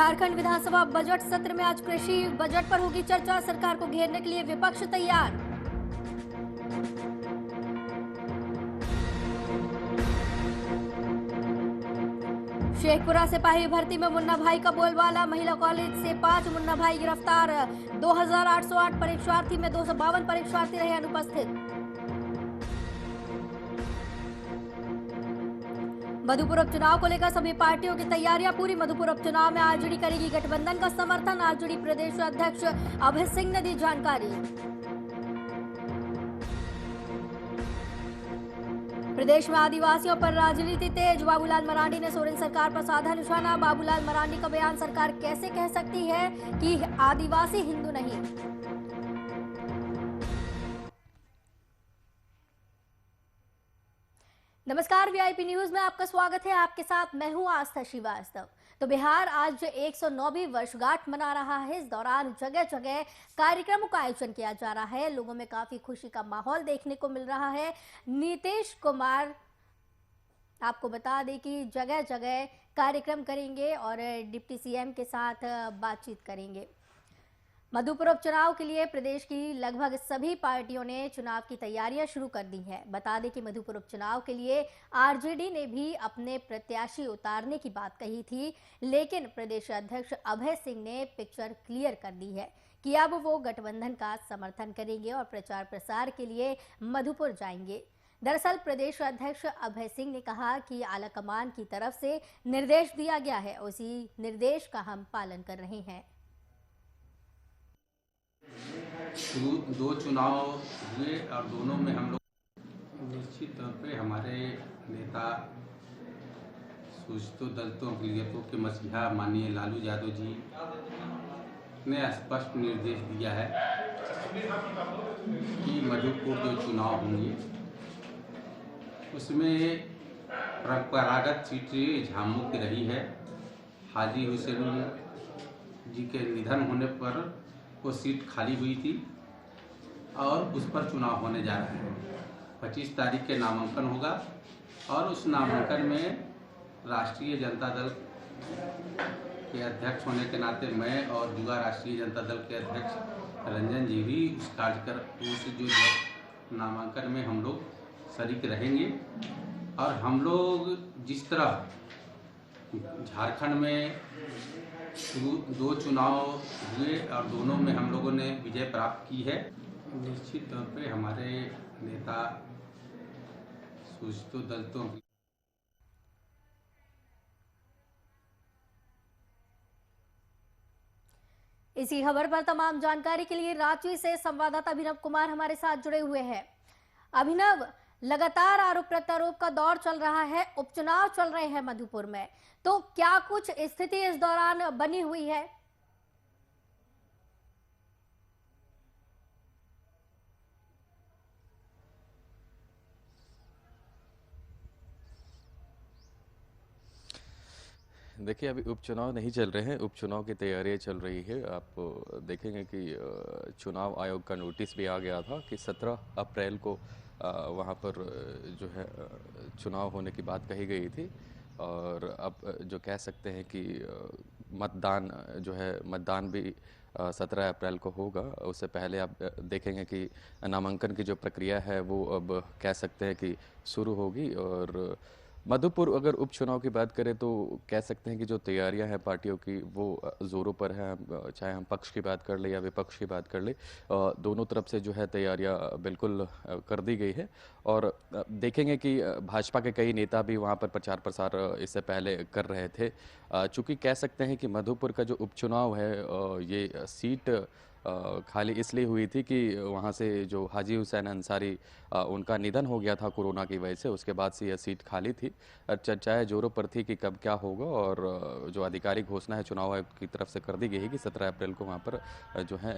झारखंड विधानसभा budget सत्र में आज कृषि बजट पर होगी चर्चा। सरकार को घेरने के लिए विपक्ष तैयार। शेखपुरा सिपाही भर्ती में मुन्ना भाई का बोलबाला। महिला कॉलेज से 5 मुन्ना भाई गिरफ्तार। 2808 परीक्षार्थी में 252 परीक्षार्थी रहे अनुपस्थित। मधुपुर उपचुनाव को लेकर सभी पार्टियों की तैयारियां पूरी। मधुपुर उपचुनाव में आरजेडी करेगी गठबंधन का समर्थन। आरजेडी प्रदेश अध्यक्ष अभय सिंह ने दी जानकारी। प्रदेश में आदिवासियों पर राजनीति तेज। बाबूलाल मरांडी ने सोरेन सरकार पर साधा निशाना। बाबूलाल मरांडी का बयान, सरकार कैसे कह सकती है कि आदिवासी हिंदू नहीं। नमस्कार, वीआईपी न्यूज में आपका स्वागत है। आपके साथ मैं हूं आस्था श्रीवास्तव। तो बिहार आज 109वीं वर्षगांठ मना रहा है। इस दौरान जगह जगह कार्यक्रमों का आयोजन किया जा रहा है। लोगों में काफी खुशी का माहौल देखने को मिल रहा है। नीतीश कुमार आपको बता दें कि जगह जगह कार्यक्रम करेंगे और डिप्टी सीएम के साथ बातचीत करेंगे। मधुपुर उपचुनाव के लिए प्रदेश की लगभग सभी पार्टियों ने चुनाव की तैयारियां शुरू कर दी हैं। बता दें कि मधुपुर उपचुनाव के लिए आरजेडी ने भी अपने प्रत्याशी उतारने की बात कही थी, लेकिन प्रदेश अध्यक्ष अभय सिंह ने पिक्चर क्लियर कर दी है कि अब वो गठबंधन का समर्थन करेंगे और प्रचार प्रसार के लिए मधुपुर जाएंगे। दरअसल प्रदेश अध्यक्ष अभय सिंह ने कहा कि आलाकमान की तरफ से निर्देश दिया गया है, उसी निर्देश का हम पालन कर रहे हैं। दो चुनाव हुए और दोनों में हम लोग निश्चित तौर पे हमारे नेता सूचित दलितों के लिए के मसीहा माननीय लालू यादव जी ने स्पष्ट निर्देश दिया है कि मधुपुर जो चुनाव होंगे उसमें परंपरागत सीटें झामुमो की रही है। हाजी हुसैन जी के निधन होने पर वो सीट खाली हुई थी और उस पर चुनाव होने जा रहा है। 25 तारीख के नामांकन होगा और उस नामांकन में राष्ट्रीय जनता दल के अध्यक्ष होने के नाते मैं और युवा राष्ट्रीय जनता दल के अध्यक्ष रंजन जी भी उस जो नामांकन में हम लोग शरीक रहेंगे। और हम लोग जिस तरह झारखंड में दो चुनाव हुए और दोनों में हम लोगों ने विजय प्राप्त की है, निश्चित तौर पे हमारे नेता सूचित दलितों की इसी खबर पर तमाम जानकारी के लिए रांची से संवाददाता अभिनव कुमार हमारे साथ जुड़े हुए हैं। अभिनव, लगातार आरोप प्रत्यारोप का दौर चल रहा है, उपचुनाव चल रहे हैं मधुपुर में, तो क्या कुछ स्थिति इस दौरान बनी हुई है? देखिए, अभी उपचुनाव नहीं चल रहे हैं, उपचुनाव की तैयारियां चल रही है। आप देखेंगे कि चुनाव आयोग का नोटिस भी आ गया था कि 17 अप्रैल को वहाँ पर जो है चुनाव होने की बात कही गई थी। और अब जो कह सकते हैं कि मतदान भी 17 अप्रैल को होगा। उससे पहले आप देखेंगे कि नामांकन की जो प्रक्रिया है वो अब कह सकते हैं कि शुरू होगी। और मधुपुर अगर उपचुनाव की बात करें तो कह सकते हैं कि जो तैयारियां हैं पार्टियों की वो ज़ोरों पर है। चाहे हम पक्ष की बात कर ले या विपक्ष की बात कर ले, दोनों तरफ से जो है तैयारियां बिल्कुल कर दी गई है। और देखेंगे कि भाजपा के कई नेता भी वहां पर प्रचार प्रसार इससे पहले कर रहे थे। चूँकि कह सकते हैं कि मधुपुर का जो उपचुनाव है ये सीट खाली इसलिए हुई थी कि वहाँ से जो हाजी हुसैन अंसारी उनका निधन हो गया था कोरोना की वजह से, उसके बाद से यह सीट खाली थी। चर्चाएं जोरों पर थी कि कब क्या होगा। और जो आधिकारिक घोषणा है चुनाव आयोग की तरफ से कर दी गई है कि 17 अप्रैल को वहाँ पर जो है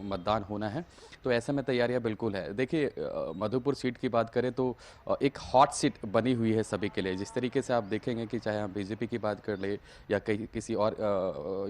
मतदान होना है। तो ऐसे में तैयारियाँ बिल्कुल है। देखिए, मधुपुर सीट की बात करें तो एक हॉट सीट बनी हुई है सभी के लिए। जिस तरीके से आप देखेंगे कि चाहे हम बीजेपी की बात कर ले या किसी और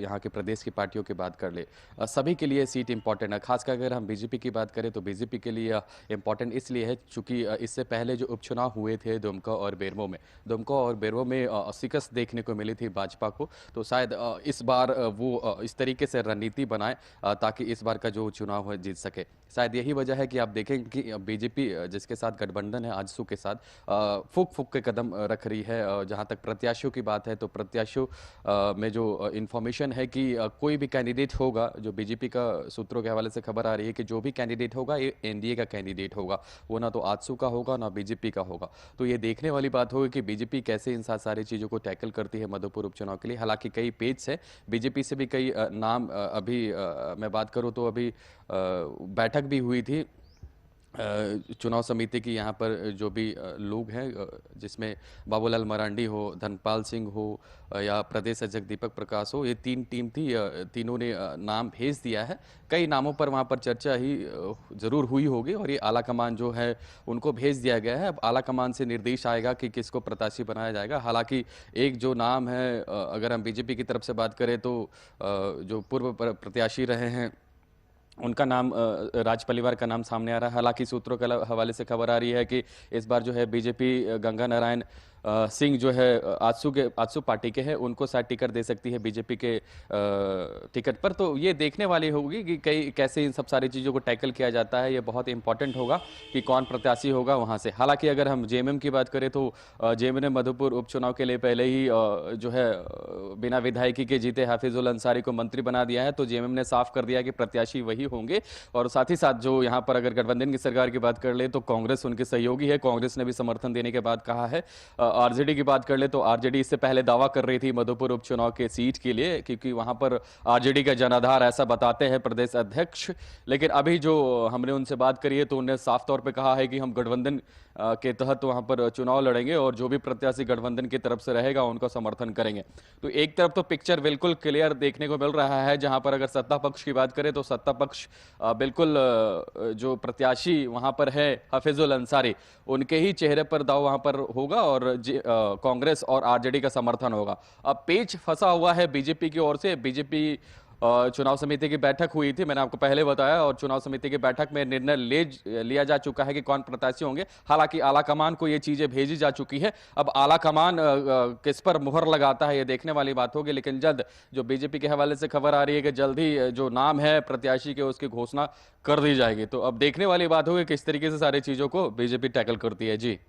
यहाँ के प्रदेश की पार्टियों की बात कर ले, सभी के लिए सीट इंपॉर्टेंट है। खासकर अगर हम बीजेपी की बात करें तो बीजेपी के लिए इंपॉर्टेंट इसलिए है चूंकि इससे पहले जो उपचुनाव हुए थे दुमका और बेरमो में शिकस्त देखने को मिली थी भाजपा को। तो शायद इस बार वो इस तरीके से रणनीति बनाए ताकि इस बार का जो चुनाव है जीत सके। शायद यही वजह है कि आप देखें कि बीजेपी जिसके साथ गठबंधन है आजसू के साथ फूक फूक के कदम रख रही है। जहां तक प्रत्याशियों की बात है तो प्रत्याशियों में जो इंफॉर्मेशन है कि कोई भी कैंडिडेट होगा, जो बीजेपी का सूत्रों के हवाले से खबर आ रही है कि जो भी कैंडिडेट होगा ये एनडीए का कैंडिडेट होगा, वो ना तो आजसू का होगा ना बीजेपी का होगा। तो ये देखने वाली बात होगी कि बीजेपी कैसे इन सारी चीज़ों को टैकल करती है मधुपुर उपचुनाव के लिए। हालांकि कई पेज है बीजेपी से भी कई नाम अभी मैं बात करूं तो अभी बैठक भी हुई थी चुनाव समिति की। यहाँ पर जो भी लोग हैं जिसमें बाबूलाल मरांडी हो, धनपाल सिंह हो या प्रदेश अध्यक्ष दीपक प्रकाश हो, ये तीन टीम थी। तीनों ने नाम भेज दिया है। कई नामों पर वहाँ पर चर्चा ही ज़रूर हुई होगी और ये आला कमान जो है उनको भेज दिया गया है। अब आला कमान से निर्देश आएगा कि किसको प्रत्याशी बनाया जाएगा। हालांकि एक जो नाम है अगर हम बीजेपी की तरफ से बात करें तो जो पूर्व प्रत्याशी रहे हैं उनका नाम राज परिवार का नाम सामने आ रहा है। हालांकि सूत्रों के हवाले से खबर आ रही है कि इस बार जो है बीजेपी गंगा नारायण सिंह जो है आजसू पार्टी के हैं, उनको शायद टिकट दे सकती है बीजेपी के टिकट पर। तो ये देखने वाली होगी कि कैसे इन सब सारी चीज़ों को टैकल किया जाता है। ये बहुत इंपॉर्टेंट होगा कि कौन प्रत्याशी होगा वहाँ से। हालांकि अगर हम जेएमएम की बात करें तो जेएमएम ने मधुपुर उपचुनाव के लिए पहले ही जो है बिना विधायकी के जीते हाफिजुल अंसारी को मंत्री बना दिया है। तो जेएमएम ने साफ कर दिया कि प्रत्याशी वही होंगे। और साथ ही साथ जो यहाँ पर अगर गठबंधन की सरकार की बात कर ले तो कांग्रेस उनके सहयोगी है। कांग्रेस ने भी समर्थन देने के बाद कहा है। आरजेडी की बात कर ले तो आरजेडी इससे पहले दावा कर रही थी मधुपुर उपचुनाव के सीट के लिए, क्योंकि वहां पर आरजेडी का जनाधार ऐसा बताते हैं प्रदेश अध्यक्ष। लेकिन अभी जो हमने उनसे बात करी है तो उन्होंने साफ तौर पे कहा है कि हम गठबंधन के तहत वहां पर चुनाव लड़ेंगे और जो भी प्रत्याशी गठबंधन की तरफ से रहेगा उनका समर्थन करेंगे। तो एक तरफ तो पिक्चर बिल्कुल क्लियर देखने को मिल रहा है, जहां पर अगर सत्ता पक्ष की बात करें तो सत्ता पक्ष बिल्कुल जो प्रत्याशी वहां पर है हाफिजुल अंसारी, उनके ही चेहरे पर दाव वहां पर होगा और कांग्रेस और आरजेडी का समर्थन होगा। अब पेच फंसा हुआ है बीजेपी की ओर से। बीजेपी चुनाव समिति की बैठक हुई थी, मैंने आपको पहले बताया, और चुनाव समिति की बैठक में निर्णय लिया जा चुका है कि कौन प्रत्याशी होंगे। हालांकि आला कमान को ये चीजें भेजी जा चुकी है। अब आला कमान किस पर मुहर लगाता है ये देखने वाली बात होगी। लेकिन जल्द जो बीजेपी के हवाले से खबर आ रही है कि जल्द ही जो नाम है प्रत्याशी के उसकी घोषणा कर दी जाएगी। तो अब देखने वाली बात होगी किस तरीके से सारी चीजों को बीजेपी टैकल करती है। जी,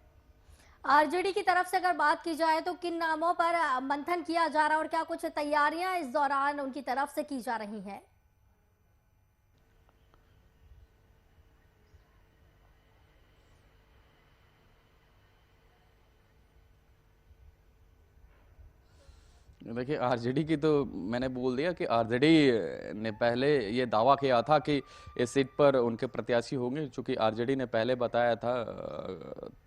आरजेडी की तरफ से अगर बात की जाए तो किन नामों पर मंथन किया जा रहा है और क्या कुछ तैयारियां इस दौरान उनकी तरफ से की जा रही हैं? देखिए आरजेडी की तो मैंने बोल दिया कि आरजेडी ने पहले ये दावा किया था कि इस सीट पर उनके प्रत्याशी होंगे। चूंकि आरजेडी ने पहले बताया था,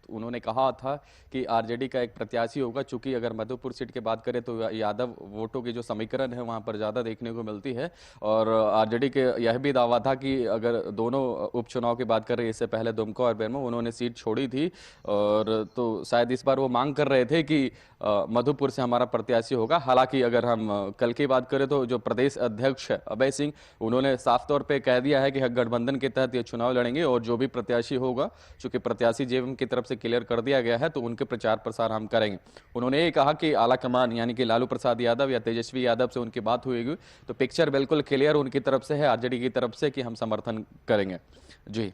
उन्होंने कहा था कि आरजेडी का एक प्रत्याशी होगा। चूंकि अगर मधुपुर सीट की बात करें तो यादव वोटों की जो समीकरण है वहां पर ज़्यादा देखने को मिलती है। और आरजेडी के यह भी दावा था कि अगर दोनों उपचुनाव की बात करें, इससे पहले दुमका और बेरमो उन्होंने सीट छोड़ी थी, और तो शायद इस बार वो मांग कर रहे थे कि मधुपुर से हमारा प्रत्याशी होगा। हालांकि अगर हम कल की बात करें तो जो प्रदेश अध्यक्ष अभय सिंह, उन्होंने साफ तौर पे कह दिया है कि गठबंधन के तहत ये चुनाव लड़ेंगे और जो भी प्रत्याशी होगा, चूंकि प्रत्याशी जेएमएम की तरफ से क्लियर कर दिया गया है, तो उनके प्रचार प्रसार हम करेंगे। उन्होंने ये कहा कि आला कमान यानी कि लालू प्रसाद यादव या तेजस्वी यादव से उनकी बात हुई तो पिक्चर बिल्कुल क्लियर उनकी तरफ से है, आरजेडी की तरफ से, कि हम समर्थन करेंगे। जी,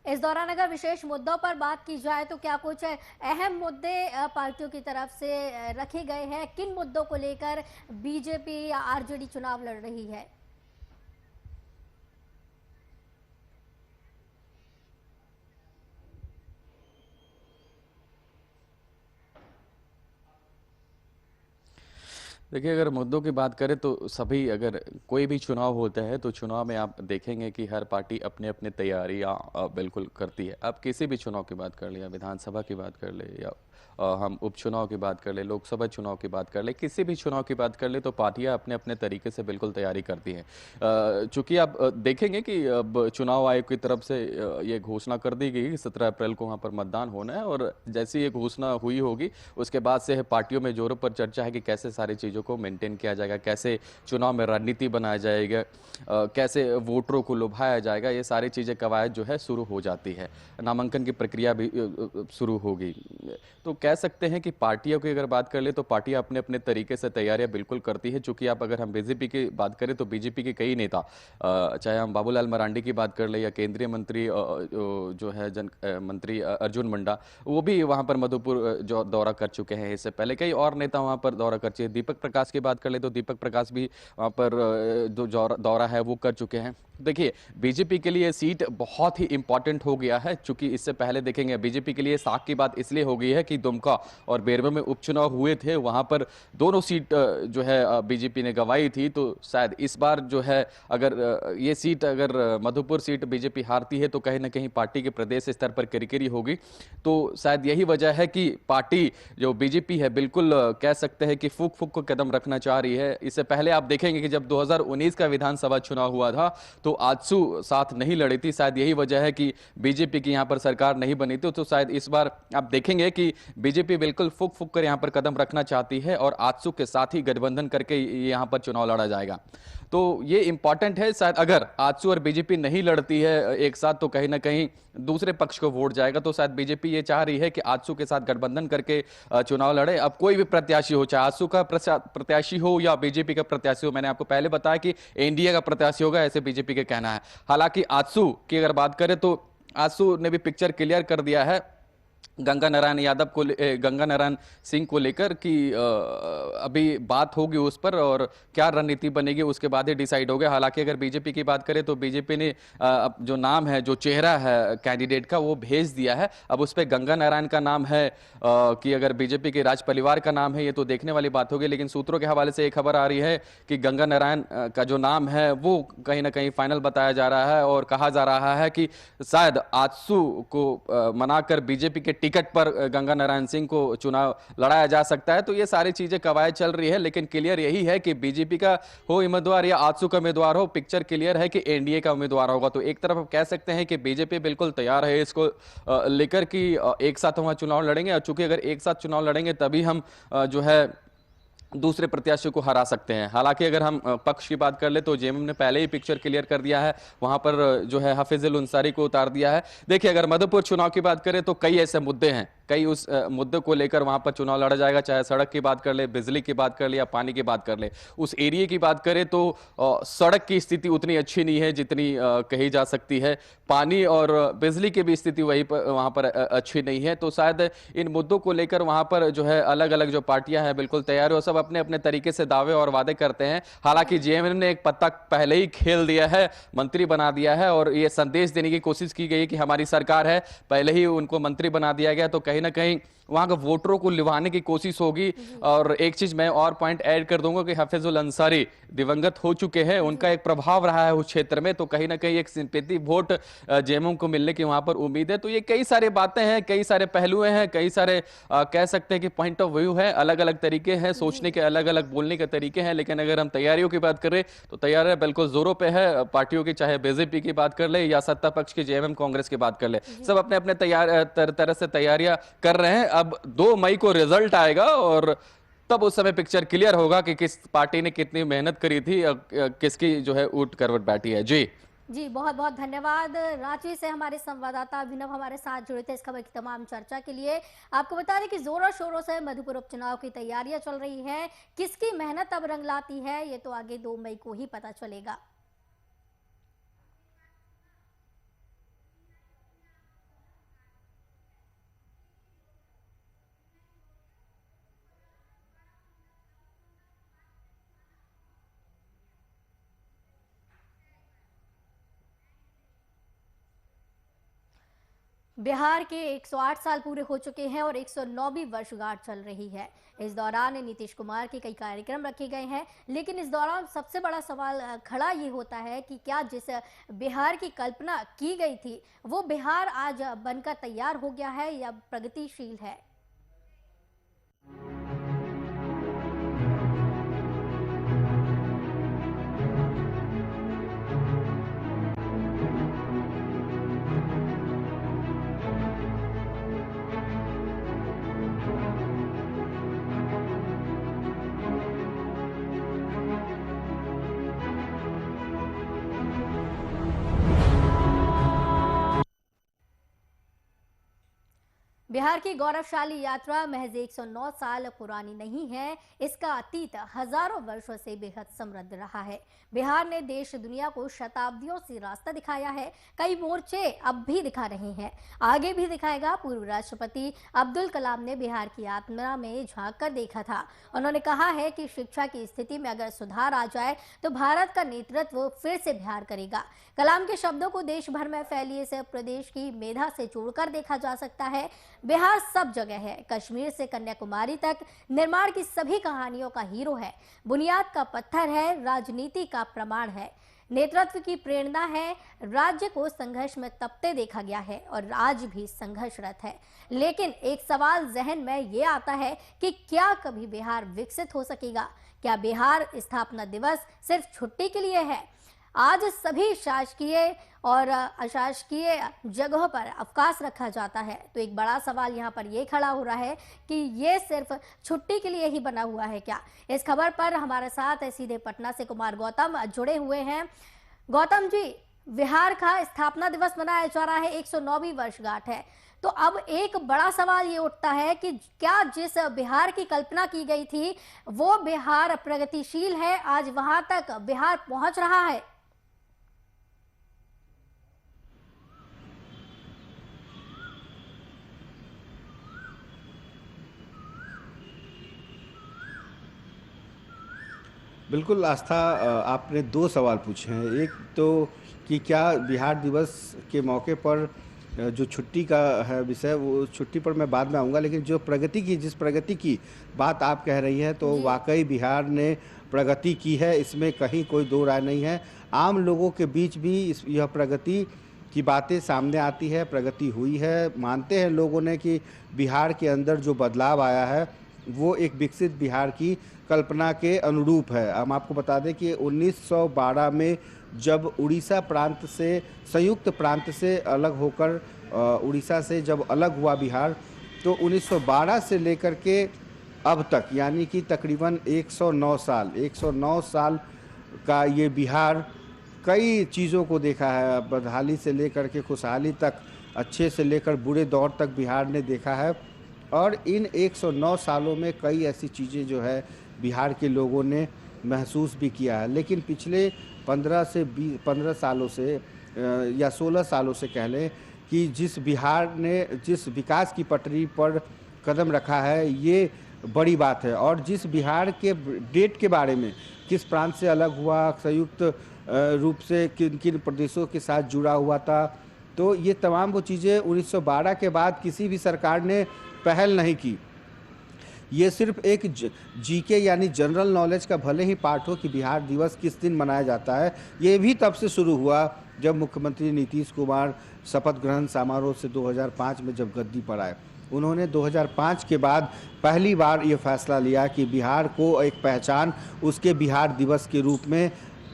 इस दौरान अगर विशेष मुद्दों पर बात की जाए तो क्या कुछ अहम मुद्दे पार्टियों की तरफ से रखे गए हैं? किन मुद्दों को लेकर बीजेपी या आरजेडी चुनाव लड़ रही है? देखिए अगर मुद्दों की बात करें तो सभी, अगर कोई भी चुनाव होता है तो चुनाव में आप देखेंगे कि हर पार्टी अपने अपने तैयारियां बिल्कुल करती है। आप किसी भी चुनाव की बात कर ले, या विधानसभा की बात कर ले, या हम उपचुनाव की बात कर ले, लोकसभा चुनाव की बात कर ले, किसी भी चुनाव की बात कर ले, तो पार्टियां अपने अपने तरीके से बिल्कुल तैयारी करती हैं। चूंकि आप देखेंगे कि अब चुनाव आयोग की तरफ से ये घोषणा कर दी गई कि 17 अप्रैल को वहाँ पर मतदान होना है, और जैसी ये घोषणा हुई होगी उसके बाद से पार्टियों में जोरों पर चर्चा है कि कैसे सारी चीज़ों चीज़ों को मेंटेन किया जाएगा, कैसे चुनाव में रणनीति बनाया जाएगा, कैसे वोटरों को लुभाया जाएगा, ये सारी चीज़ें कवायद जो है शुरू हो जाती है। नामांकन की प्रक्रिया भी शुरू होगी। तो कह सकते हैं कि पार्टियों की अगर बात कर ले तो पार्टियां अपने अपने तरीके से तैयारियां बिल्कुल करती है। चूंकि आप अगर हम बीजेपी की बात करें तो बीजेपी के कई नेता, चाहे हम बाबूलाल मरांडी की बात कर ले या केंद्रीय मंत्री जो है मंत्री अर्जुन मुंडा, वो भी वहां पर मधुपुर जो दौरा कर चुके हैं। इससे पहले कई और नेता वहां पर दौरा कर चुके हैं। दीपक प्रकाश की बात कर ले तो दीपक प्रकाश भी वहां पर जो दौरा है वो कर चुके हैं। देखिए, बीजेपी के लिए सीट बहुत ही इंपॉर्टेंट हो गया है। चूंकि इससे पहले देखेंगे बीजेपी के लिए साख की बात इसलिए हो गई है कि दुमका और बेरवा में उपचुनाव हुए थे, वहां पर दोनों सीट जो है बीजेपी ने गंवाई थी। तो शायद इस बार जो है अगर ये सीट, अगर मधुपुर सीट बीजेपी हारती है तो कहीं ना कहीं पार्टी के प्रदेश स्तर पर किरकिरी होगी। तो शायद यही वजह है कि पार्टी जो बीजेपी है बिल्कुल कह सकते हैं कि फूक फूक को कदम रखना चाह रही है। इससे पहले आप देखेंगे कि जब 2019 का विधानसभा चुनाव हुआ था तो आजसू साथ नहीं लड़ी थी। शायद यही वजह है कि बीजेपी की यहां पर सरकार नहीं बनी थी। तो शायद इस बार आप देखेंगे कि बीजेपी बिल्कुल फूक फूक कर यहां पर कदम रखना चाहती है और आजसू के साथ ही गठबंधन करके यहां पर चुनाव लड़ा जाएगा। तो ये इंपॉर्टेंट है। शायद अगर आजसू और बीजेपी नहीं लड़ती है एक साथ तो कहीं ना कहीं दूसरे पक्ष को वोट जाएगा। तो शायद बीजेपी ये चाह रही है कि आजसू के साथ गठबंधन करके चुनाव लड़े। अब कोई भी प्रत्याशी हो, चाहे आजसू का प्रत्याशी हो या बीजेपी का प्रत्याशी हो, मैंने आपको पहले बताया कि एनडीए का प्रत्याशी होगा, ऐसे बीजेपी के कहना है। हालांकि आजसू की अगर बात करें तो आजसू ने भी पिक्चर क्लियर कर दिया है गंगा नारायण सिंह को लेकर कि अभी बात होगी उस पर और क्या रणनीति बनेगी उसके बाद ही डिसाइड होगा। हालांकि अगर बीजेपी की बात करें तो बीजेपी ने जो नाम है, जो चेहरा है कैंडिडेट का, वो भेज दिया है। अब उस पर गंगा नारायण का नाम है कि अगर बीजेपी के राज परिवार का नाम है, ये तो देखने वाली बात होगी। लेकिन सूत्रों के हवाले से एक खबर आ रही है कि गंगा नारायण का जो नाम है वो कहीं ना कहीं फाइनल बताया जा रहा है और कहा जा रहा है कि शायद आजसू को मनाकर बीजेपी के टिकट पर गंगा नारायण सिंह को चुनाव लड़ाया जा सकता है। तो ये सारी चीजें कवायद चल रही है। लेकिन क्लियर यही है कि बीजेपी का हो उम्मीदवार या आजसू का उम्मीदवार हो, पिक्चर क्लियर है कि एनडीए का उम्मीदवार होगा। तो एक तरफ आप कह सकते हैं कि बीजेपी बिल्कुल तैयार है इसको लेकर कि एक साथ हम चुनाव लड़ेंगे। और चूंकि अगर एक साथ चुनाव लड़ेंगे तभी हम जो है दूसरे प्रत्याशियों को हरा सकते हैं। हालांकि अगर हम पक्ष की बात कर ले तो जेएमएम ने पहले ही पिक्चर क्लियर कर दिया है, वहां पर जो है हाफिजुल अंसारी को उतार दिया है। देखिए, अगर मधुपुर चुनाव की बात करें तो कई ऐसे मुद्दे हैं, कई उस मुद्दे को लेकर वहां पर चुनाव लड़ा जाएगा। चाहे सड़क की बात कर ले, बिजली की बात कर ले या पानी की बात कर ले। उस एरिया की बात करें तो सड़क की स्थिति उतनी अच्छी नहीं है जितनी कही जा सकती है। पानी और बिजली की भी स्थिति वहां पर अच्छी नहीं है। तो शायद इन मुद्दों को लेकर वहां पर जो है अलग अलग जो पार्टियां हैं बिल्कुल तैयार है। सब अपने अपने तरीके से दावे और वादे करते हैं। हालांकि जेएमएम ने एक पत्ता पहले ही खेल दिया है, मंत्री बना दिया है और यह संदेश देने की कोशिश की गई कि हमारी सरकार है, पहले ही उनको मंत्री बना दिया गया। तो कहीं ना कहीं वहां के वोटरों को लिवाने की कोशिश होगी। और एक चीज मैं और पॉइंट ऐड कर दूंगा कि हाफिजुल अंसारी दिवंगत हो चुके हैं, उनका एक प्रभाव रहा है उस क्षेत्र में। तो कहीं ना कहीं एक सिंपैथी वोट जेएमएम को मिलने की वहां पर उम्मीद है। तो ये कई सारी बातें हैं, कई सारे पहलू हैं, कई सारे कह सकते हैं कि पॉइंट ऑफ व्यू है, अलग अलग तरीके हैं सोचने के, अलग अलग बोलने के तरीके हैं। लेकिन अगर हम तैयारियों की बात करें तो तैयारी बिल्कुल जोरों पे है पार्टियों की, चाहे बीजेपी की बात कर ले या सत्ता पक्ष की जेएमएम कांग्रेस की बात कर ले। सब अपने अपने तरह से तैयारियां कर रहे हैं। अब 2 मई को रिजल्ट आएगा और तब उस समय पिक्चर क्लियर होगा कि किस पार्टी ने कितनी मेहनत करी थी, किसकी जो है ऊट करवट बैठी है। जी बहुत बहुत धन्यवाद। रांची से हमारे संवाददाता अभिनव हमारे साथ जुड़े थे इस खबर की तमाम चर्चा के लिए। आपको बता दें कि जोरों शोरों से मधुपुर उपचुनाव की तैयारियां चल रही हैं। किसकी मेहनत अब रंग लाती है ये तो आगे 2 मई को ही पता चलेगा। बिहार के 108 साल पूरे हो चुके हैं और 109वीं वर्षगांठ चल रही है। इस दौरान नीतीश कुमार के कई कार्यक्रम रखे गए हैं। लेकिन इस दौरान सबसे बड़ा सवाल खड़ा ये होता है कि क्या जिस बिहार की कल्पना की गई थी वो बिहार आज बनकर तैयार हो गया है या प्रगतिशील है। बिहार की गौरवशाली यात्रा महज 109 साल पुरानी नहीं है, इसका अतीत हजारों वर्षों से बेहद समृद्ध रहा है। बिहार ने देश दुनिया को शताब्दियों से रास्ता दिखाया है, कई मोर्चे अब भी दिखा रहे हैं, आगे भी दिखाएगा। पूर्व राष्ट्रपति अब्दुल कलाम ने बिहार की आत्मा में झांक कर देखा था। उन्होंने कहा है कि शिक्षा की स्थिति में अगर सुधार आ जाए तो भारत का नेतृत्व फिर से बिहार करेगा। कलाम के शब्दों को देश भर में फैली इस प्रदेश की मेधा से जोड़कर देखा जा सकता है। बिहार सब जगह है, कश्मीर से कन्याकुमारी तक निर्माण की सभी कहानियों का हीरो है, बुनियाद का पत्थर है, राजनीति का प्रमाण है, नेतृत्व की प्रेरणा है। राज्य को संघर्ष में तपते देखा गया है और आज भी संघर्षरत है। लेकिन एक सवाल जहन में ये आता है कि क्या कभी बिहार विकसित हो सकेगा? क्या बिहार स्थापना दिवस सिर्फ छुट्टी के लिए है? आज सभी शासकीय और अशासकीय जगहों पर अवकाश रखा जाता है, तो एक बड़ा सवाल यहाँ पर यह खड़ा हो रहा है कि ये सिर्फ छुट्टी के लिए ही बना हुआ है क्या? इस खबर पर हमारे साथ सीधे पटना से कुमार गौतम जुड़े हुए हैं। गौतम जी, बिहार का स्थापना दिवस मनाया जा रहा है, 109वीं वर्षगांठ है, तो अब एक बड़ा सवाल ये उठता है कि क्या जिस बिहार की कल्पना की गई थी वो बिहार प्रगतिशील है? आज वहां तक बिहार पहुंच रहा है? बिल्कुल आस्था, आपने दो सवाल पूछे हैं। एक तो कि क्या बिहार दिवस के मौके पर जो छुट्टी का है विषय, वो छुट्टी पर मैं बाद में आऊँगा, लेकिन जो प्रगति की, जिस प्रगति की बात आप कह रही हैं, तो वाकई बिहार ने प्रगति की है, इसमें कहीं कोई दो राय नहीं है। आम लोगों के बीच भी यह प्रगति की बातें सामने आती है, प्रगति हुई है। मानते हैं लोगों ने कि बिहार के अंदर जो बदलाव आया है वो एक विकसित बिहार की कल्पना के अनुरूप है। हम आपको बता दें कि 1912 में जब उड़ीसा प्रांत से, संयुक्त प्रांत से अलग होकर उड़ीसा से जब अलग हुआ बिहार, तो 1912 से लेकर के अब तक, यानी कि तकरीबन 109 साल का ये बिहार कई चीज़ों को देखा है। बदहाली से लेकर के खुशहाली तक, अच्छे से लेकर बुरे दौर तक बिहार ने देखा है। और इन 109 सालों में कई ऐसी चीज़ें जो है बिहार के लोगों ने महसूस भी किया है। लेकिन पिछले 15 सालों से या 16 सालों से कह लें कि जिस बिहार ने जिस विकास की पटरी पर कदम रखा है, ये बड़ी बात है। और जिस बिहार के डेट के बारे में, किस प्रांत से अलग हुआ, संयुक्त रूप से किन किन प्रदेशों के साथ जुड़ा हुआ था, तो ये तमाम वो चीज़ें 1912 के बाद किसी भी सरकार ने पहल नहीं की। ये सिर्फ एक जीके यानी जनरल नॉलेज का भले ही पार्ट हो कि बिहार दिवस किस दिन मनाया जाता है, ये भी तब से शुरू हुआ जब मुख्यमंत्री नीतीश कुमार शपथ ग्रहण समारोह से 2005 में जब गद्दी पर आए। उन्होंने 2005 के बाद पहली बार ये फैसला लिया कि बिहार को एक पहचान उसके बिहार दिवस के रूप में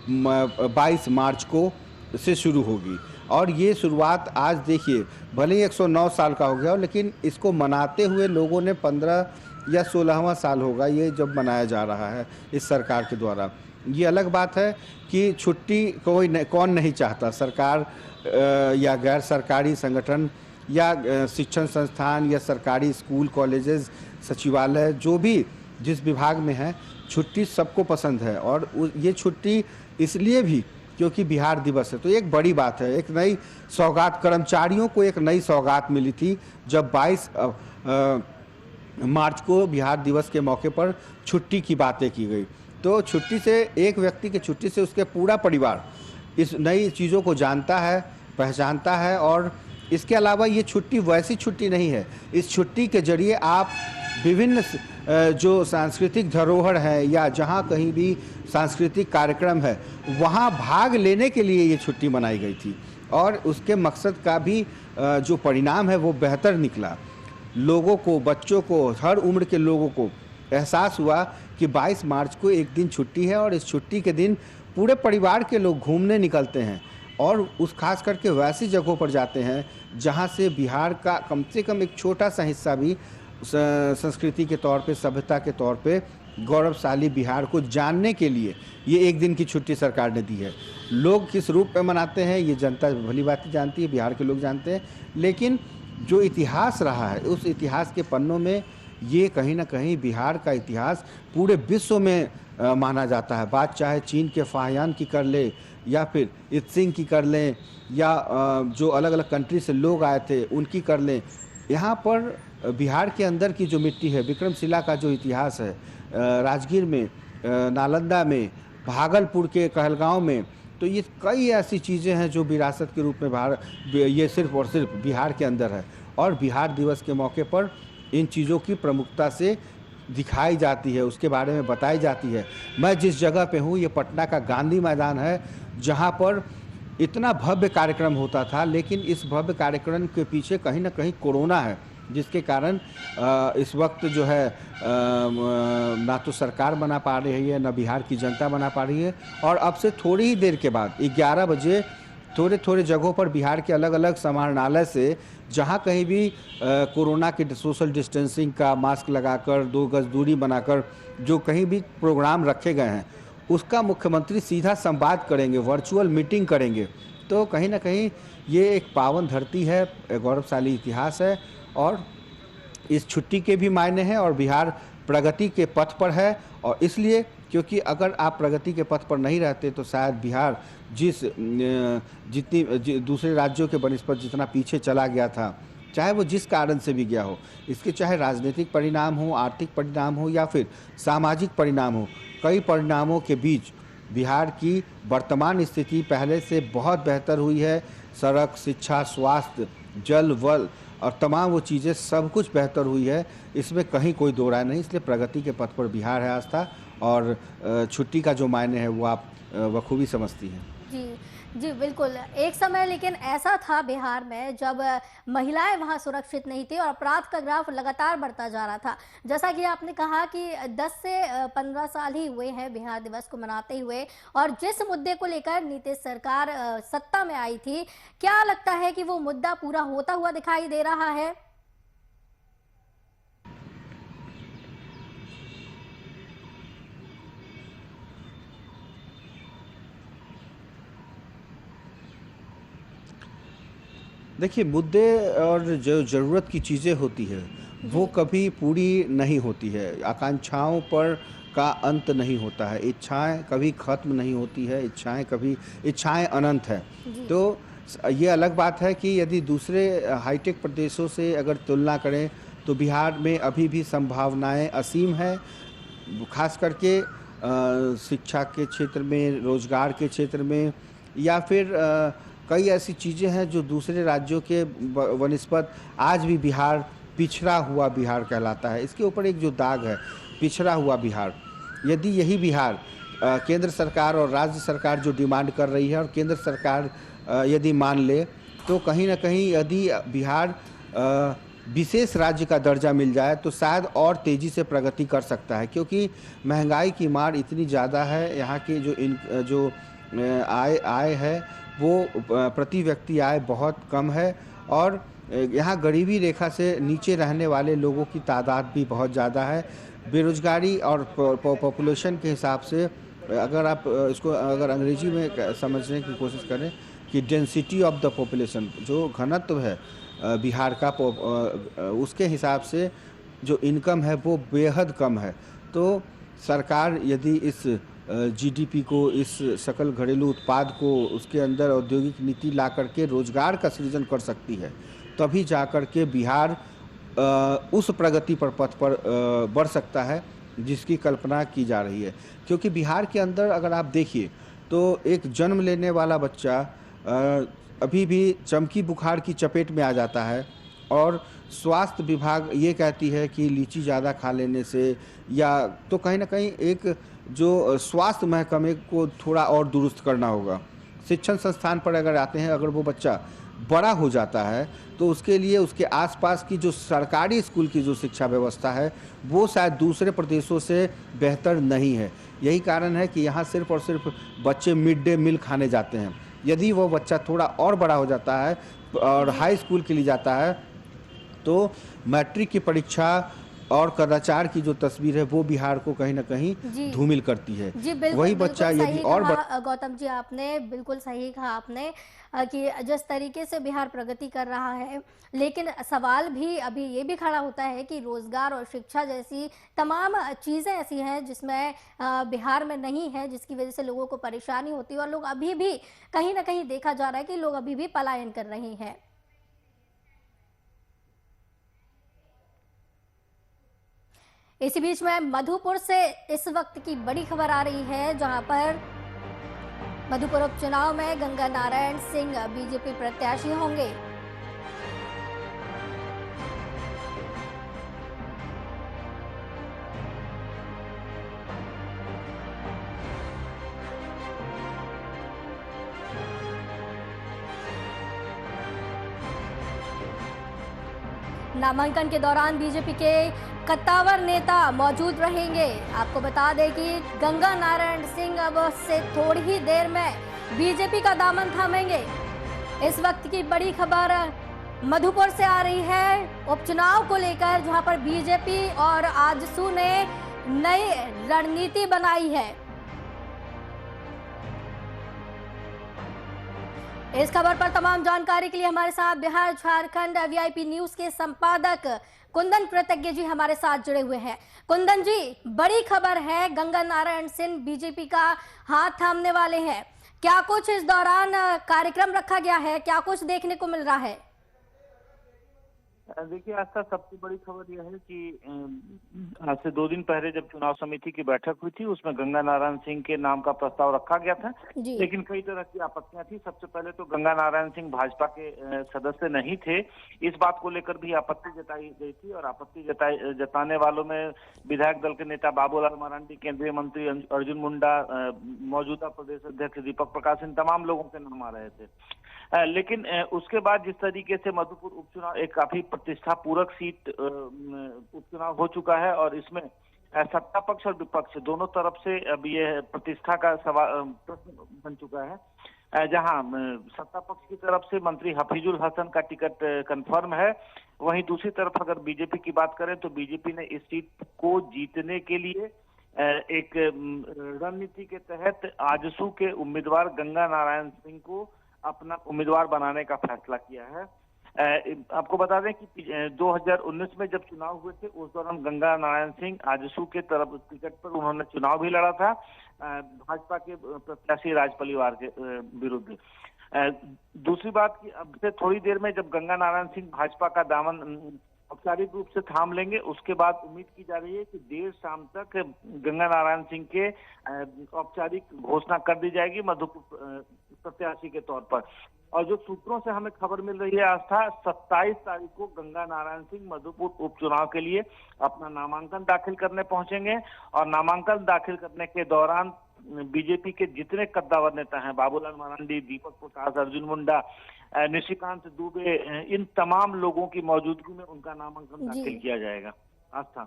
22 मार्च को से शुरू होगी। और ये शुरुआत आज देखिए, भले ही 109 साल का हो गया हो, लेकिन इसको मनाते हुए लोगों ने 15 या 16वां साल होगा ये जब मनाया जा रहा है इस सरकार के द्वारा। ये अलग बात है कि छुट्टी कौन नहीं चाहता, सरकार या गैर सरकारी संगठन या शिक्षण संस्थान या सरकारी स्कूल, कॉलेजेस, सचिवालय, जो भी जिस विभाग में है, छुट्टी सबको पसंद है। और ये छुट्टी इसलिए भी क्योंकि बिहार दिवस है, तो एक बड़ी बात है। एक नई सौगात, कर्मचारियों को एक नई सौगात मिली थी जब 22 मार्च को बिहार दिवस के मौके पर छुट्टी की बातें की गई। तो छुट्टी से, एक व्यक्ति की छुट्टी से उसके पूरा परिवार इस नई चीज़ों को जानता है, पहचानता है। और इसके अलावा ये छुट्टी वैसी छुट्टी नहीं है, इस छुट्टी के जरिए आप विभिन्न जो सांस्कृतिक धरोहर है या जहाँ कहीं भी सांस्कृतिक कार्यक्रम है, वहाँ भाग लेने के लिए ये छुट्टी मनाई गई थी। और उसके मकसद का भी जो परिणाम है वो बेहतर निकला। लोगों को, बच्चों को, हर उम्र के लोगों को एहसास हुआ कि 22 मार्च को एक दिन छुट्टी है और इस छुट्टी के दिन पूरे परिवार के लोग घूमने निकलते हैं और उस खास करके वैसी जगहों पर जाते हैं जहाँ से बिहार का कम से कम एक छोटा सा हिस्सा भी संस्कृति के तौर पे, सभ्यता के तौर पे गौरवशाली बिहार को जानने के लिए ये एक दिन की छुट्टी सरकार ने दी है। लोग किस रूप में मनाते हैं ये जनता भली बात जानती है, बिहार के लोग जानते हैं, लेकिन जो इतिहास रहा है उस इतिहास के पन्नों में ये कहीं ना कहीं बिहार का इतिहास पूरे विश्व में माना जाता है। बात चाहे चीन के फाहियान की कर ले या फिर इत्सिंग की कर लें या जो अलग अलग कंट्री से लोग आए थे उनकी कर लें। यहाँ पर बिहार के अंदर की जो मिट्टी है, विक्रमशिला का जो इतिहास है, राजगीर में, नालंदा में, भागलपुर के कहलगांव में, तो ये कई ऐसी चीज़ें हैं जो विरासत के रूप में ये सिर्फ और सिर्फ बिहार के अंदर है। और बिहार दिवस के मौके पर इन चीज़ों की प्रमुखता से दिखाई जाती है, उसके बारे में बताई जाती है। मैं जिस जगह पे हूँ ये पटना का गांधी मैदान है, जहाँ पर इतना भव्य कार्यक्रम होता था, लेकिन इस भव्य कार्यक्रम के पीछे कहीं ना कहीं कोरोना है, जिसके कारण इस वक्त जो है ना तो सरकार बना पा रही है, ना बिहार की जनता बना पा रही है। और अब से थोड़ी ही देर के बाद 11 बजे थोड़े थोड़े जगहों पर बिहार के अलग अलग समाहरणालय से जहां कहीं भी कोरोना के सोशल डिस्टेंसिंग का मास्क लगाकर 2 गज दूरी बनाकर जो कहीं भी प्रोग्राम रखे गए हैं उसका मुख्यमंत्री सीधा संवाद करेंगे, वर्चुअल मीटिंग करेंगे। तो कहीं ना कहीं ये एक पावन धरती है, गौरवशाली इतिहास है और इस छुट्टी के भी मायने हैं और बिहार प्रगति के पथ पर है। और इसलिए क्योंकि अगर आप प्रगति के पथ पर नहीं रहते तो शायद बिहार दूसरे राज्यों के बनिस्पत जितना पीछे चला गया था, चाहे वो जिस कारण से भी गया हो, इसके चाहे राजनीतिक परिणाम हो, आर्थिक परिणाम हो या फिर सामाजिक परिणाम हो, कई परिणामों के बीच बिहार की वर्तमान स्थिति पहले से बहुत बेहतर हुई है। सड़क, शिक्षा, स्वास्थ्य, जल, वल और तमाम वो चीज़ें सब कुछ बेहतर हुई है, इसमें कहीं कोई दो राय नहीं। इसलिए प्रगति के पथ पर बिहार है आस्था, और छुट्टी का जो मायने है वो आप बखूबी समझती हैं। जी जी बिल्कुल। एक समय लेकिन ऐसा था बिहार में जब महिलाएं वहां सुरक्षित नहीं थी और अपराध का ग्राफ लगातार बढ़ता जा रहा था। जैसा कि आपने कहा कि 10 से 15 साल ही हुए हैं बिहार दिवस को मनाते हुए, और जिस मुद्दे को लेकर नीतीश सरकार सत्ता में आई थी, क्या लगता है कि वो मुद्दा पूरा होता हुआ दिखाई दे रहा है? देखिए, मुद्दे और जो ज़रूरत की चीज़ें होती है वो कभी पूरी नहीं होती है। आकांक्षाओं पर का अंत नहीं होता है, इच्छाएं कभी ख़त्म नहीं होती है, इच्छाएं अनंत है। तो ये अलग बात है कि यदि दूसरे हाईटेक प्रदेशों से अगर तुलना करें तो बिहार में अभी भी संभावनाएं असीम है, खास करके शिक्षा के क्षेत्र में, रोजगार के क्षेत्र में, या फिर कई ऐसी चीज़ें हैं जो दूसरे राज्यों के वनिस्पत आज भी बिहार पिछड़ा हुआ बिहार कहलाता है। इसके ऊपर एक जो दाग है, पिछड़ा हुआ बिहार, यदि यही बिहार केंद्र सरकार और राज्य सरकार जो डिमांड कर रही है और केंद्र सरकार यदि मान ले, तो कहीं ना कहीं यदि बिहार विशेष राज्य का दर्जा मिल जाए तो शायद और तेज़ी से प्रगति कर सकता है। क्योंकि महंगाई की मार इतनी ज़्यादा है, यहाँ की जो आय है वो प्रति व्यक्ति आय बहुत कम है, और यहाँ गरीबी रेखा से नीचे रहने वाले लोगों की तादाद भी बहुत ज़्यादा है। बेरोजगारी और पॉपुलेशन के हिसाब से अगर आप इसको अगर अंग्रेजी में समझने की कोशिश करें कि डेंसिटी ऑफ द पॉपुलेशन, जो घनत्व है बिहार का, उसके हिसाब से जो इनकम है वो बेहद कम है। तो सरकार यदि इस जीडीपी को, इस सकल घरेलू उत्पाद को, उसके अंदर औद्योगिक नीति ला करके रोजगार का सृजन कर सकती है, तभी जाकर के बिहार उस प्रगति पर पथ पर बढ़ सकता है जिसकी कल्पना की जा रही है। क्योंकि बिहार के अंदर अगर आप देखिए तो एक जन्म लेने वाला बच्चा अभी भी चमकी बुखार की चपेट में आ जाता है, और स्वास्थ्य विभाग ये कहती है कि लीची ज़्यादा खा लेने से, या तो कहीं ना कहीं एक जो स्वास्थ्य महकमे को थोड़ा और दुरुस्त करना होगा। शिक्षण संस्थान पर अगर आते हैं, अगर वो बच्चा बड़ा हो जाता है तो उसके लिए उसके आसपास की जो सरकारी स्कूल की जो शिक्षा व्यवस्था है वो शायद दूसरे प्रदेशों से बेहतर नहीं है। यही कारण है कि यहाँ सिर्फ और सिर्फ बच्चे मिड डे मील खाने जाते हैं। यदि वो बच्चा थोड़ा और बड़ा हो जाता है और हाई स्कूल के लिए जाता है तो मैट्रिक की परीक्षा और कदाचार की जो तस्वीर है वो बिहार को कहीं ना कहीं जी धूमिल करती है। जी बिल्कुल वही बिल्कुल बच्चा यदि सही और कहा गौतम जी, आपने बिल्कुल सही कहा आपने कि जिस तरीके से बिहार प्रगति कर रहा है, लेकिन सवाल भी अभी ये भी खड़ा होता है कि रोजगार और शिक्षा जैसी तमाम चीज़ें ऐसी हैं जिसमें बिहार में नहीं है, जिसकी वजह से लोगों को परेशानी होती है और लोग अभी भी कहीं ना कहीं देखा जा रहा है कि लोग अभी भी पलायन कर रहे हैं। इसी बीच में मधुपुर से इस वक्त की बड़ी खबर आ रही है, जहां पर मधुपुर उपचुनाव में गंगा नारायण सिंह बीजेपी प्रत्याशी होंगे। नामांकन के दौरान बीजेपी के कद्दावर नेता मौजूद रहेंगे। आपको बता दें कि गंगा नारायण सिंह अब से थोड़ी ही देर में बीजेपी का दामन थामेंगे। इस वक्त की बड़ी खबर मधुपुर से आ रही है उपचुनाव को लेकर, जहां पर बीजेपी और आजसू ने नई रणनीति बनाई है। इस खबर पर तमाम जानकारी के लिए हमारे साथ बिहार झारखंड वीआईपी न्यूज के संपादक कुंदन कृतज्ञ जी हमारे साथ जुड़े हुए हैं। कुंदन जी, बड़ी खबर है, गंगा नारायण सिंह बीजेपी का हाथ थामने वाले हैं। क्या कुछ इस दौरान कार्यक्रम रखा गया है, क्या कुछ देखने को मिल रहा है? देखिए, आज का सबसे बड़ी खबर यह है कि आज से 2 दिन पहले जब चुनाव समिति की बैठक हुई थी, उसमें गंगा नारायण सिंह के नाम का प्रस्ताव रखा गया था, लेकिन कई तरह की आपत्तियां थी। सबसे पहले तो गंगा नारायण सिंह भाजपा के सदस्य नहीं थे, इस बात को लेकर भी आपत्ति जताई गई थी और आपत्ति जताने वालों में विधायक दल के नेता बाबूलाल मरांडी, केंद्रीय मंत्री अर्जुन मुंडा, मौजूदा प्रदेश अध्यक्ष दीपक प्रकाश, इन तमाम लोगों के नाम आ रहे थे। लेकिन उसके बाद जिस तरीके से मधुपुर उपचुनाव एक काफी प्रतिष्ठा पूरक सीट उपचुनाव हो चुका है और इसमें सत्ता पक्ष और विपक्ष दोनों तरफ से अब ये प्रतिष्ठा का सवाल प्रश्न बन चुका है। जहां सत्ता पक्ष की तरफ से मंत्री हफीजुल हसन का टिकट कंफर्म है, वहीं दूसरी तरफ अगर बीजेपी की बात करें तो बीजेपी ने इस सीट को जीतने के लिए एक रणनीति के तहत आजसू के उम्मीदवार गंगा नारायण सिंह को अपना उम्मीदवार बनाने का फैसला किया है। आपको बता दें कि 2019 में जब चुनाव हुए थे, उस दौरान गंगा नारायण सिंह आजसू के तरफ टिकट पर उन्होंने चुनाव भी लड़ा था भाजपा के प्रत्याशी राज परिवार के विरुद्ध। दूसरी बात कि अब से थोड़ी देर में जब गंगा नारायण सिंह भाजपा का दामन औपचारिक रूप से थाम लेंगे, उसके बाद उम्मीद की जा रही है कि देर शाम तक गंगा नारायण सिंह के औपचारिक घोषणा कर दी जाएगी मधुपुर प्रत्याशी के तौर पर। और जो सूत्रों से हमें खबर मिल रही है आस्था, 27 तारीख को गंगा नारायण सिंह मधुपुर उपचुनाव के लिए अपना नामांकन दाखिल करने पहुंचेंगे और नामांकन दाखिल करने के दौरान बीजेपी के जितने कद्दावर नेता हैं, बाबूलाल मरांडी, दीपक प्रकाश, अर्जुन मुंडा, निशिकांत दुबे, इन तमाम लोगों की मौजूदगी में उनका नामांकन दाखिल किया जाएगा। आस्था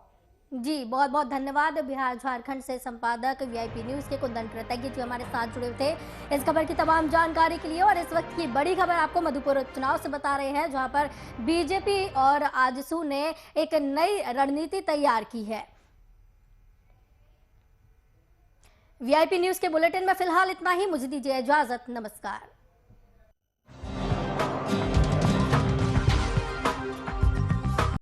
जी, बहुत बहुत धन्यवाद। बिहार झारखंड से संपादक वीआईपी न्यूज के कुंदन कृतज्ञ जो हमारे साथ जुड़े थे इस खबर की तमाम जानकारी के लिए। और इस वक्त की बड़ी खबर आपको मधुपुर उपचुनाव से बता रहे हैं, जहां पर बीजेपी और आजसू ने एक नई रणनीति तैयार की है। वीआईपी न्यूज के बुलेटिन में फिलहाल इतना ही, मुझे दीजिए इजाजत, नमस्कार।